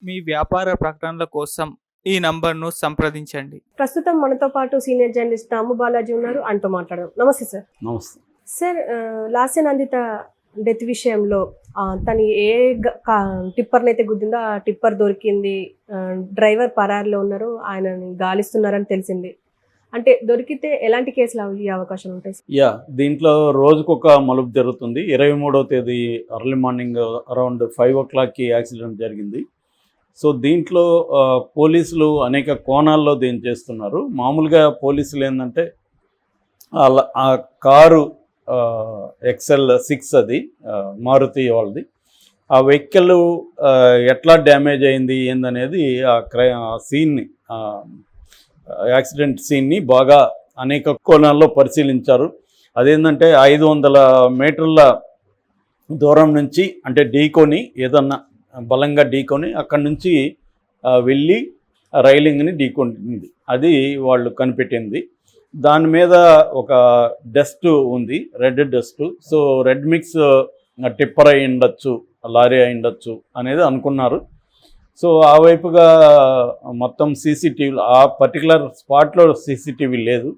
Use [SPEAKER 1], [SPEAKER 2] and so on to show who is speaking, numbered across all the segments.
[SPEAKER 1] మీ వ్యాపార ప్రకటనల కోసం ఈ నంబర్ను సంప్రదించండి.
[SPEAKER 2] ప్రస్తుతం మనతో పాటు సీనియర్ జర్నలిస్ట్ రాము బాలాజీ ఉన్నారు. ఆయనతో మాట్లాడదాం. నమస్తే సార్.
[SPEAKER 3] నమస్తే.
[SPEAKER 2] సార్, లాస్య నందిత డెత్ విషయంలో తను ఏ టిప్పర్నైతే గుద్దిందో ఆ టిప్పర్ దొరికింది. డ్రైవర్ పరారులో ఉన్నారు, ఆయనని గాలిస్తున్నారని తెలిసింది. అంటే దొరికితే ఎలాంటి కేసులు అయ్యే అవకాశాలు ఉంటాయి?
[SPEAKER 3] దీంట్లో రోజుకొక మలుపు జరుగుతుంది. 23వ తేదీ ఎర్లీ మార్నింగ్ అరౌండ్ 5 o'clockకి యాక్సిడెంట్ జరిగింది. సో దీంట్లో పోలీసులు అనేక కోణాల్లో దీన్ని చేస్తున్నారు. మామూలుగా పోలీసులు ఏంటంటే ఆ కారు XL6 అది మారుతి వాళ్ళది. ఆ వెహికల్ ఎట్లా డ్యామేజ్ అయింది ఏందనేది ఆ సీన్ని యాక్సిడెంట్ సీన్ని బాగా అనేక కోణాల్లో పరిశీలించారు. అదేంటంటే 500 మీటర్ల దూరం నుంచి అంటే ఢీకొని ఏదన్నా బలంగా ఢీకొని అక్కడి నుంచి వెళ్ళి రైలింగ్ని ఢీకొంటుంది. అది వాళ్ళు కనిపెట్టింది. దాని మీద ఒక డస్ట్ ఉంది, red dust. So red mix tipper అయి ఉండొచ్చు, లారీ అయి ఉండొచ్చు అనేది అనుకున్నారు. సో ఆ వైపుగా మొత్తం సీసీటీవీలు ఆ పర్టికులర్ స్పాట్లో సీసీటీవీ లేదు.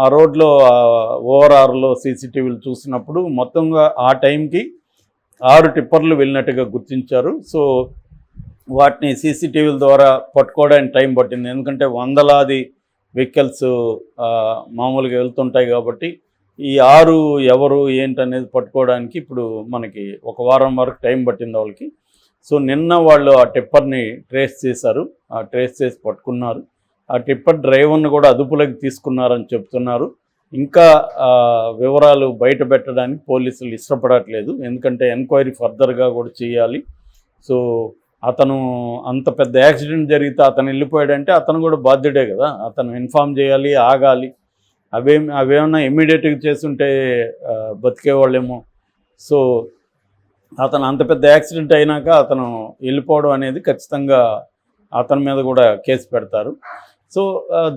[SPEAKER 3] ఆ రోడ్లో ఓఆర్ఆర్లో సీసీటీవీలు చూసినప్పుడు మొత్తంగా ఆ టైంకి 6 టిప్పర్లు వెళ్ళినట్టుగా గుర్తించారు. సో వాటిని సీసీటీవీల ద్వారా పట్టుకోవడానికి టైం పట్టింది. ఎందుకంటే వందలాది వెహికల్స్ మామూలుగా వెళ్తుంటాయి కాబట్టి ఈ 6 ఎవరు ఏంటనేది పట్టుకోవడానికి ఇప్పుడు మనకి 1 వారం వరకు టైం పట్టింది వాళ్ళకి. సో నిన్న వాళ్ళు ఆ టిప్పర్ని ట్రేస్ చేశారు. ఆ ట్రేస్ చేసి పట్టుకున్నారు. ఆ టిప్పర్ డ్రైవర్ని కూడా అదుపులోకి తీసుకున్నారని చెప్తున్నారు. ఇంకా వివరాలు బయట పెట్టడానికి పోలీసులు ఇష్టపడట్లేదు. ఎందుకంటే ఎంక్వైరీ ఫర్దర్గా కూడా చేయాలి. సో అతను అంత పెద్ద యాక్సిడెంట్ జరిగితే అతను వెళ్ళిపోయాడంటే అతను కూడా బాధ్యుడే కదా. అతను ఇన్ఫామ్ చేయాలి, ఆగాలి. అవేమన్నా ఇమ్మీడియట్గా చేస్తుంటే బతికేవాళ్ళేమో. సో అతను అంత పెద్ద యాక్సిడెంట్ అయినాక అతను వెళ్ళిపోవడం అనేది ఖచ్చితంగా అతని మీద కూడా కేసు పెడతారు. సో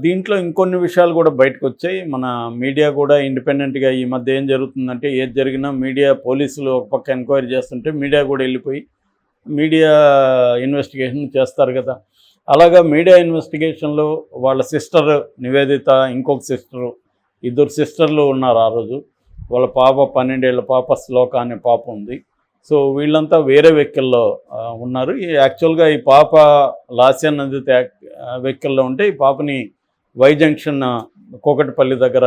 [SPEAKER 3] దీంట్లో ఇంకొన్ని విషయాలు కూడా బయటకు వచ్చాయి. మన మీడియా కూడా ఇండిపెండెంట్గా ఈ మధ్య ఏం జరుగుతుందంటే ఏది జరిగినా మీడియా పోలీసులు ఒక పక్క ఎంక్వైరీ చేస్తుంటే మీడియా కూడా వెళ్ళిపోయి మీడియా ఇన్వెస్టిగేషన్ చేస్తారు కదా. అలాగా మీడియా ఇన్వెస్టిగేషన్లో వాళ్ళ సిస్టర్ నివేదిత, ఇంకొక సిస్టరు, 2 సిస్టర్లు ఉన్నారు ఆ రోజు. వాళ్ళ పాప 12 ఏళ్ళ పాప శ్లోక అనే పాప ఉంది. సో వీళ్ళంతా వేరే వెహికల్లో ఉన్నారు. యాక్చువల్గా ఈ పాప లాస్య నందిత వెహికల్లో ఉంటే ఈ పాపని వై జంక్షన్ కోకటిపల్లి దగ్గర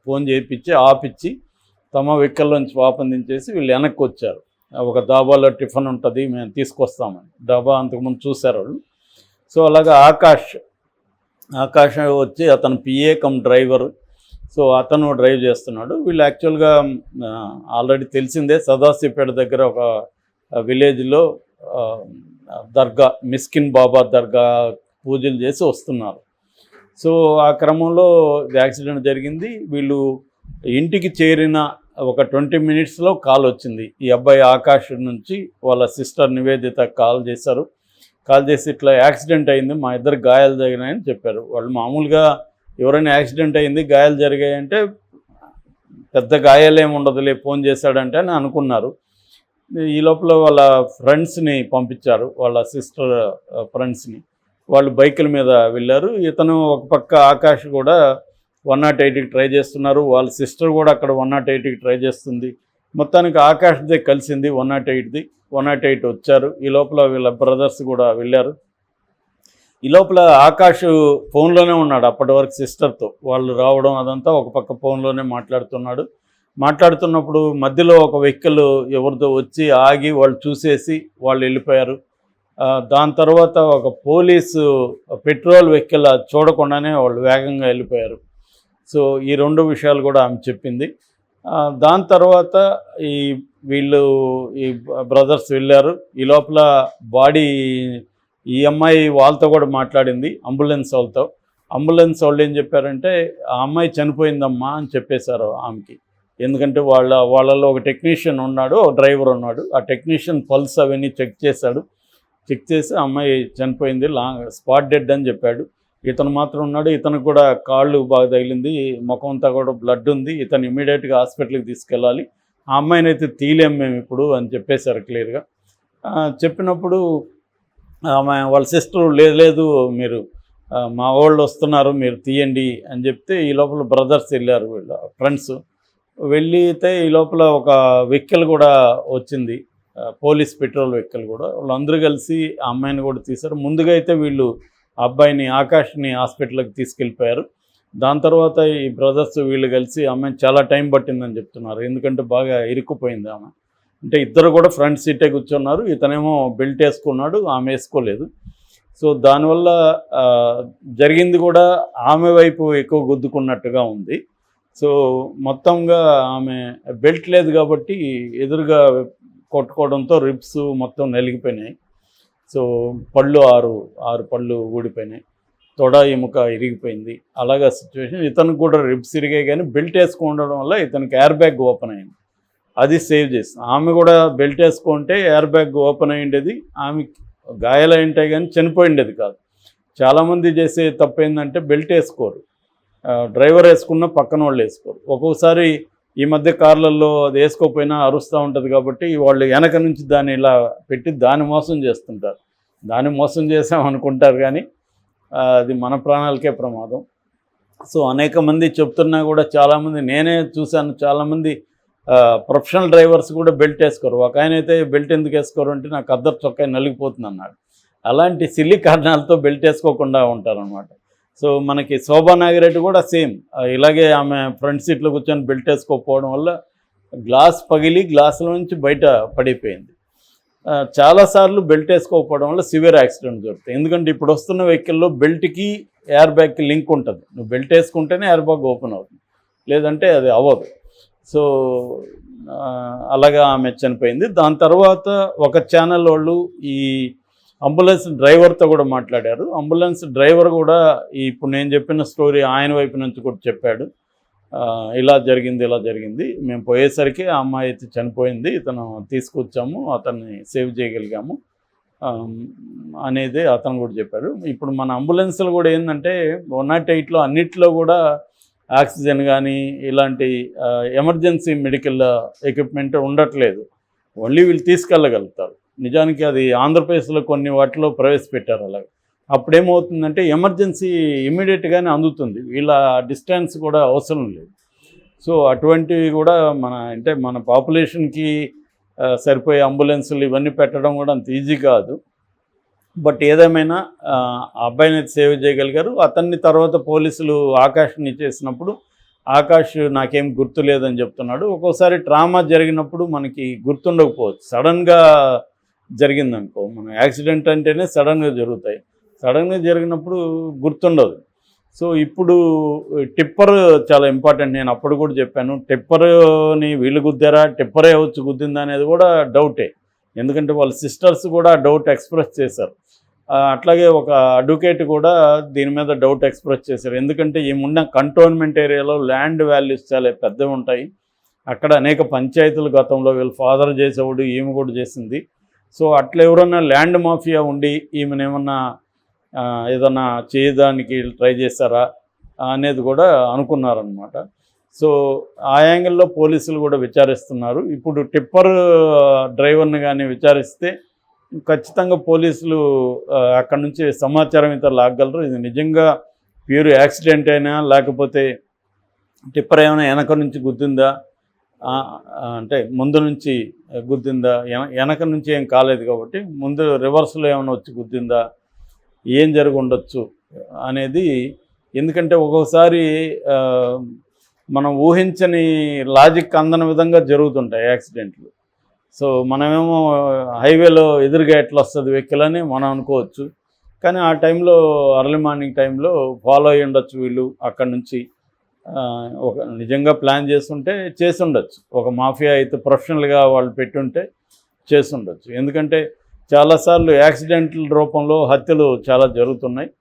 [SPEAKER 3] ఫోన్ చేయించి ఆపిచ్చి తమ వెహికల్లోంచి పాపం దించేసి వీళ్ళు వెనక్కి వచ్చారు. ఒక దాబాలో టిఫిన్ ఉంటుంది, మేము తీసుకొస్తామని. డాబా అంతకుముందు చూశారు వాళ్ళు. సో అలాగా ఆకాష్ వచ్చి అతను పిఏ కమ్ డ్రైవర్. సో అతను డ్రైవ్ చేస్తున్నాడు. వీళ్ళు యాక్చువల్గా ఆల్రెడీ తెలిసిందే, సదాశివపేట దగ్గర ఒక విలేజ్లో దర్గా, మిస్కిన్ బాబా దర్గా పూజలు చేసి వస్తున్నారు. సో ఆ క్రమంలో యాక్సిడెంట్ జరిగింది. వీళ్ళు ఇంటికి చేరిన ఒక 20 minutesలో కాల్ వచ్చింది. ఈ అబ్బాయి ఆకాష్ నుంచి వాళ్ళ సిస్టర్ నివేదిత కాల్ చేశారు. కాల్ చేసి ఇట్లా యాక్సిడెంట్ అయింది, మా ఇద్దరు గాయాలు జరిగినాయని చెప్పారు. వాళ్ళు మామూలుగా ఎవరైనా యాక్సిడెంట్ అయింది, గాయాలు జరిగాయంటే పెద్ద గాయాలేమి ఉండదులే, ఫోన్ చేశాడంటే అని అనుకున్నారు. ఈ లోపల వాళ్ళ ఫ్రెండ్స్ని పంపించారు, వాళ్ళ సిస్టర్ ఫ్రెండ్స్ని. వాళ్ళు బైకుల మీద వెళ్ళారు. ఇతను ఒక పక్క ఆకాష్ కూడా 108కి ట్రై చేస్తున్నారు. వాళ్ళ సిస్టర్ కూడా అక్కడ 108కి ట్రై చేస్తుంది. మొత్తానికి ఆకాష్దే కలిసింది 108ది. 108 వచ్చారు. ఈ లోపల వీళ్ళ బ్రదర్స్ కూడా వెళ్ళారు. ఈ లోపల ఆకాష్ ఫోన్లోనే ఉన్నాడు అప్పటి వరకు సిస్టర్తో. వాళ్ళు రావడం అదంతా ఒక పక్క ఫోన్లోనే మాట్లాడుతున్నప్పుడు మధ్యలో ఒక వెహికల్ ఎవరితో వచ్చి ఆగి వాళ్ళు చూసేసి వాళ్ళు వెళ్ళిపోయారు. దాని తర్వాత ఒక పోలీసు పెట్రోల్ వెహికల్ చూడకుండానే వాళ్ళు వేగంగా వెళ్ళిపోయారు. సో ఈ 2 విషయాలు కూడా ఆమె చెప్పింది. దాని తర్వాత వీళ్ళు ఈ బ్రదర్స్ వెళ్ళారు. ఈ లోపల బాడీ ఈ అమ్మాయి వాళ్ళతో కూడా మాట్లాడింది, అంబులెన్స్ వాళ్ళతో. అంబులెన్స్ వాళ్ళు ఏం చెప్పారంటే ఆ అమ్మాయి చనిపోయిందమ్మా అని చెప్పేశారు ఆమెకి. ఎందుకంటే వాళ్ళలో ఒక టెక్నీషియన్ ఉన్నాడు, ఒక డ్రైవర్ ఉన్నాడు. ఆ టెక్నీషియన్ పల్స్ అవన్నీ చెక్ చేసి ఆ అమ్మాయి చనిపోయింది, స్పాట్ డెడ్ అని చెప్పాడు. ఇతను మాత్రం ఉన్నాడు. ఇతను కూడా కాళ్ళు బాగా తగిలింది, ముఖం అంతా కూడా బ్లడ్ ఉంది. ఇతను ఇమీడియట్గా హాస్పిటల్కి తీసుకెళ్ళాలి. ఆ అమ్మాయిని అయితే తీలేం మేము ఇప్పుడు అని చెప్పేశారు క్లియర్గా. చెప్పినప్పుడు ఆమె వాళ్ళ సిస్టర్ లేదు లేదు మీరు మా వాళ్ళు వస్తున్నారు మీరు తీయండి అని చెప్తే ఈ లోపల బ్రదర్స్ వెళ్ళారు, వీళ్ళ ఫ్రెండ్స్ వెళ్ళితే ఈ లోపల ఒక వెహికల్ కూడా వచ్చింది, పోలీస్ పెట్రోల్ వెహికల్ కూడా. వాళ్ళందరూ కలిసి ఆ అమ్మాయిని కూడా తీశారు. ముందుగా అయితే వీళ్ళు అబ్బాయిని ఆకాష్ని హాస్పిటల్కి తీసుకెళ్ళిపోయారు. దాని తర్వాత ఈ బ్రదర్స్ వీళ్ళు కలిసి అమ్మాయిని చాలా టైం పట్టిందని చెప్తున్నారు, ఎందుకంటే బాగా ఇరుక్కుపోయింది ఆమె. అంటే ఇద్దరు కూడా ఫ్రంట్ సీటే కూర్చున్నారు, ఇతనేమో బెల్ట్ వేసుకున్నాడు, ఆమె వేసుకోలేదు. సో దానివల్ల జరిగింది కూడా ఆమె వైపు ఎక్కువ గుద్దుకున్నట్టుగా ఉంది. సో మొత్తంగా ఆమె బెల్ట్ లేదు కాబట్టి ఎదురుగా కొట్టుకోవడంతో రిబ్స్ మొత్తం నలిగిపోయినాయి. సో పళ్ళు ఆరు పళ్ళు ఊడిపోయినాయి, తొడ ఎముక ఇరిగిపోయింది. అలాగా సిచ్యువేషన్. ఇతనికి కూడా రిబ్స్ ఇరిగాయి, కానీ బెల్ట్ వేసుకోవడం వల్ల ఇతనికి ఎయిర్ బ్యాగ్ ఓపెన్ అయింది, అది సేవ్ చేసింది. ఆమె కూడా బెల్ట్ వేసుకుంటే ఎయిర్ బ్యాగ్ ఓపెన్ అయ్యిండేది, ఆమె గాయాలు ఉంటాయి కానీ చనిపోయిండేది కాదు. చాలామంది చేసే తప్పు ఏంటంటే బెల్ట్ వేసుకోరు, డ్రైవర్ వేసుకున్న పక్కన వాళ్ళు వేసుకోరు. ఒక్కొక్కసారి ఈ మధ్య కార్లలో అది వేసుకోకపోయినా అరుస్తూ ఉంటుంది కాబట్టి వాళ్ళు వెనక నుంచి దాన్ని ఇలా పెట్టి దాన్ని మోసం చేస్తుంటారు. దాన్ని మోసం చేసామనుకుంటారు కానీ అది మన ప్రాణాలకే ప్రమాదం. సో అనేక మంది చెప్తున్నా కూడా చాలామంది నేనే చూశాను, చాలామంది ప్రొఫెషనల్ డ్రైవర్స్ కూడా బెల్ట్ వేసుకోరు. ఒక ఆయన అయితే బెల్ట్ ఎందుకు వేసుకోరు అంటే నాకు అద్దరు చొక్కా నలిగిపోతుంది అన్నాడు. అలాంటి సిల్లి కారణాలతో బెల్ట్ వేసుకోకుండా ఉంటారనమాట. సో మనకి శోభా నాగిరెడ్డి కూడా సేమ్ ఇలాగే, ఆమె ఫ్రంట్ సీట్లో కూర్చొని బెల్ట్ వేసుకోకపోవడం వల్ల గ్లాస్ పగిలి గ్లాసుల నుంచి బయట పడిపోయింది. చాలాసార్లు బెల్ట్ వేసుకోకపోవడం వల్ల సివియర్ యాక్సిడెంట్ జరుగుతాయి. ఎందుకంటే ఇప్పుడు వస్తున్న వెహికల్లో బెల్ట్కి ఎయిర్ బ్యాగ్కి లింక్ ఉంటుంది, నువ్వు బెల్ట్ వేసుకుంటేనే ఎయిర్ బ్యాగ్ ఓపెన్ అవుతుంది, లేదంటే అది అవ్వదు. సో అలాగా ఆమె చనిపోయింది. దాని తర్వాత ఒక ఛానల్ వాళ్ళు ఈ అంబులెన్స్ డ్రైవర్తో కూడా మాట్లాడారు. అంబులెన్స్ డ్రైవర్ కూడా ఇప్పుడు నేను చెప్పిన స్టోరీ ఆయన వైపు నుంచి కూడా చెప్పాడు. ఇలా జరిగింది, మేము పోయేసరికి ఆ అమ్మాయి అయితే చనిపోయింది, ఇతను తీసుకొచ్చాము, అతన్ని సేవ్ చేయగలిగాము అనేది అతను కూడా చెప్పాడు. ఇప్పుడు మన అంబులెన్స్లు కూడా ఏంటంటే 108లో అన్నిట్లో కూడా ఆక్సిజన్ కానీ ఇలాంటి ఎమర్జెన్సీ మెడికల్ ఎక్విప్మెంట్ ఉండట్లేదు, ఓన్లీ వీళ్ళు తీసుకెళ్ళగలుగుతారు. నిజానికి అది ఆంధ్రప్రదేశ్లో కొన్ని వాటిలో ప్రవేశపెట్టారు అలాగే. అప్పుడేమవుతుందంటే ఎమర్జెన్సీ ఇమ్మీడియట్గానే అందుతుంది, వీళ్ళ డిస్టెన్స్ కూడా అవసరం లేదు. సో అటువంటివి కూడా మన పాపులేషన్కి సరిపోయే అంబులెన్సులు ఇవన్నీ పెట్టడం కూడా అంత ఈజీ కాదు. బట్ ఏదేమైనా ఆ అబ్బాయిని సేవ్ చేయగలిగారు. అతన్ని తర్వాత పోలీసులు ఆకాష్ని చేసినప్పుడు ఆకాష్ నాకేం గుర్తు లేదని చెప్తున్నాడు. ఒక్కోసారి ట్రామా జరిగినప్పుడు మనకి గుర్తుండకపోవచ్చు, సడన్గా జరిగిందనుకో, మన యాక్సిడెంట్ అంటేనే సడన్గా జరుగుతాయి, సడన్గా జరిగినప్పుడు గుర్తుండదు. సో ఇప్పుడు టిప్పర్ చాలా ఇంపార్టెంట్. నేను అప్పుడు కూడా చెప్పాను, టిప్పర్ని వీళ్ళు గుద్దారా, టిప్పరే వచ్చి గుద్దిందా అనేది కూడా డౌటే. ఎందుకంటే వాళ్ళ సిస్టర్స్ కూడా డౌట్ ఎక్స్ప్రెస్ చేశారు. అట్లాగే ఒక అడ్వకేట్ కూడా దీని మీద డౌట్ ఎక్స్ప్రెస్ చేశారు. ఎందుకంటే ఈమున్న కంటోన్మెంట్ ఏరియాలో ల్యాండ్ వాల్యూస్ చాలా పెద్దవి ఉంటాయి, అక్కడ అనేక పంచాయతీలు గతంలో వీళ్ళ ఫాదర్ చేసేవాడు, ఈమె కూడా చేసింది. సో అట్లా ఎవరన్నా ల్యాండ్ మాఫియా ఉండి ఈమెనేమన్నా ఏదన్నా చేయడానికి ట్రై చేస్తారా అనేది కూడా అనుకున్నారనమాట. సో ఆ యాంగిల్లో పోలీసులు కూడా విచారిస్తున్నారు. ఇప్పుడు టిప్పర్ డ్రైవర్ని కానీ విచారిస్తే ఖచ్చితంగా పోలీసులు అక్కడ నుంచి సమాచారం ఇంత లాగలరు. ఇది నిజంగా ప్యూర్ యాక్సిడెంట్ అయినా లేకపోతే టిప్పర్ ఏమైనా వెనక నుంచి గుద్దిందా, అంటే ముందు నుంచి గుద్దిందా, వెనక నుంచి ఏం కాలేదు కాబట్టి ముందు రివర్స్లో ఏమైనా వచ్చి గుద్దిందా, ఏం జరిగి ఉండొచ్చు అనేది. ఎందుకంటే ఒక్కోసారి మనం ఊహించని లాజిక్ అందని విధంగా జరుగుతుంటాయి యాక్సిడెంట్లు. సో మనమేమో హైవేలో ఎదురుగా ఎట్లా వస్తుంది వెహికల్ అని మనం అనుకోవచ్చు, కానీ ఆ టైంలో అర్లీ మార్నింగ్ టైంలో ఫాలో అయ్యి ఉండొచ్చు వీళ్ళు. అక్కడి నుంచి ఒక నిజంగా ప్లాన్ చేసి ఉండొచ్చు, ఒక మాఫియా అయితే ప్రొఫెషనల్గా వాళ్ళు పెట్టుంటే చేసి ఉండొచ్చు. ఎందుకంటే చాలాసార్లు యాక్సిడెంట్ల రూపంలో హత్యలు చాలా జరుగుతున్నాయి.